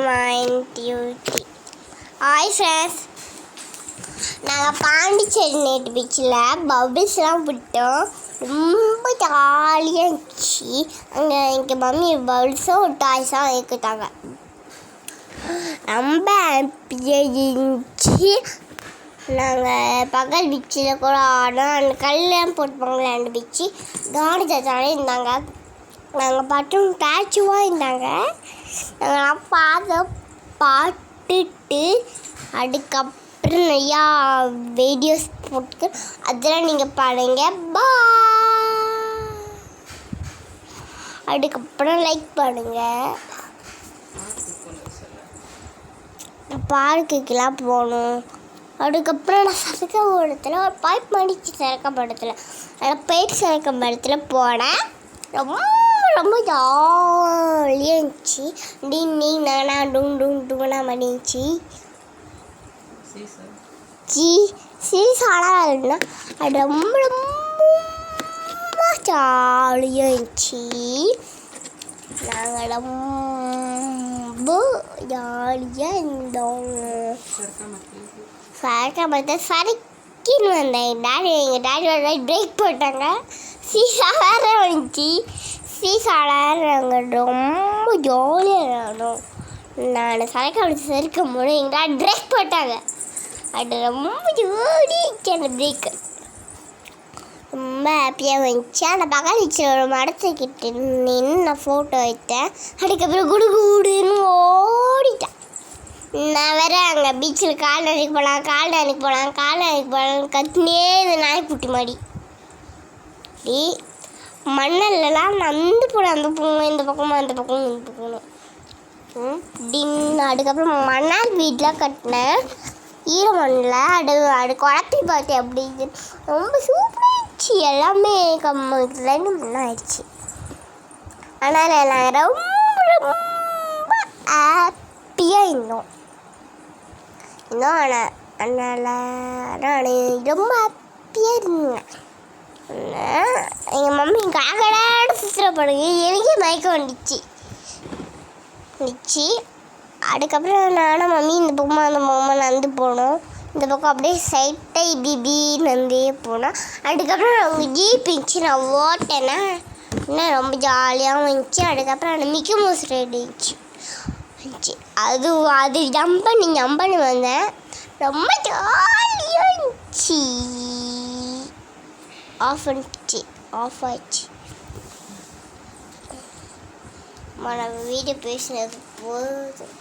1 2 3. Hi friends, நாங்கள் பாண்டிச்சேரி நேட்டு பீச்சில் பபிள்ஸ்லாம் விட்டோம். ரொம்ப ஜாலியாக இருந்துச்சு. அங்கே எங்கள் மம்மி பபிள்ஸும் டாய்ஸாக வைக்கிட்டாங்க. ரொம்ப ஹாப்பியாக இருந்துச்சு. நாங்கள் பகல் பீச்சில் கூட ஆடோம். அந்த கல்லாம் போட்டுப்பாங்களே அந்த பீச்சு காந்தி தாத்தாலே இருந்தாங்க. நாங்கள் பாட்டும் டேச்சுவாக இருந்தாங்க. நாங்கள் பார்த்துட்டு அதுக்கப்புறம் நிறையா வீடியோஸ் போட்டு அதெல்லாம் நீங்கள் பாருங்க. அதுக்கப்புறம் லைக் பண்ணுங்கள். பார்க்குக்கெல்லாம் போகணும். அதுக்கப்புறம் நான் சரக்கம்படத்தில் ஒரு பைப் மாடிச்சு சரக்கம்படத்தில் அதில் போயிட்டு சரக்கம்படத்தில் போனேன். ரொம்ப ரொம்ப ஜாலியாக இருந்துச்சு. நீ நானா டூனா பண்ணிச்சு. சீசாலாம் இல்லைன்னா அது ரொம்ப ரொம்ப ஜாலியாக இருந்துச்சு. நாங்கள் ரொம்ப ஜாலியாக இருந்தோம். சரக்கம்படத்தில் சரக்கின்னு வந்தேன். எங்கள் டாடி பிரேக் போட்டாங்க. சீசா வேறு வந்துச்சு. சீசாவில் நாங்கள் ரொம்ப ஜாலியாக விளையாடணும். நான் சரக்கம்படத்தில் சறுக்கும் போது எங்கள் டாடி பிரேக் போட்டாங்க. அது ரொம்ப ஜாலியாக அந்த பிரேக்கு ரொம்ப ஹாப்பியாக வந்துச்சு. அந்த பகல் வச்சு ஒரு மரத்துக்கிட்ட நின்று நான் ஃபோட்டோ எடுத்தேன். அதுக்கப்புறம் குடுன்னு ஓடிட்டேன். நான் வேறு அங்கே பீச்சில் கால் நனைக்கு போகலாம் கத்தினே இந்த நாய்க்குட்டி மாடி மண்ணெல்லாம் நந்து போனேன். அந்த பக்கம் இந்த பக்கமும் டின்னு. அதுக்கப்புறம் மணல் வீட்டில் கட்டினேன் ஈரமண்ணில். அது குழப்பி பார்த்தேன். அப்படி ரொம்ப சூப்பராக இருந்துச்சு. எல்லாமே கம்மி மண்ணாயிடுச்சு. ஆனால் நாங்கள் ரொம்ப ரொம்ப ஹாப்பியாக இருந்தோம். அதனால் நான் ரொம்ப ஹாப்பியாக இருந்தேன். எங்கள் மம்மி காக்கடாட சுற்றுறப்படுங்க எனக்கே மயக்கம் வந்துச்சு. அதுக்கப்புறம் நானும் மம்மி இந்த பக்கமாக அந்த பக்கமாக நந்து போனோம். இந்த பக்கம் அப்படியே சைட்டை பிபி நந்தே போனோம். அதுக்கப்புறம் அவங்க ஜீப் இருந்துச்சு. நான் ஓட்டேன்னா இன்னும் ரொம்ப ஜாலியாகவும் இருந்துச்சு. அதுக்கப்புறம் அந்த மிக்கி மவுஸ் ரைடு இருந்துச்சு. அது ஜம்ப் பண்ணி வந்தேன். ரொம்ப ஜாலியாக இருந்துச்சு. ஆஃப் ஆயிடுச்சு. வீடியோ பேசினது போதும்.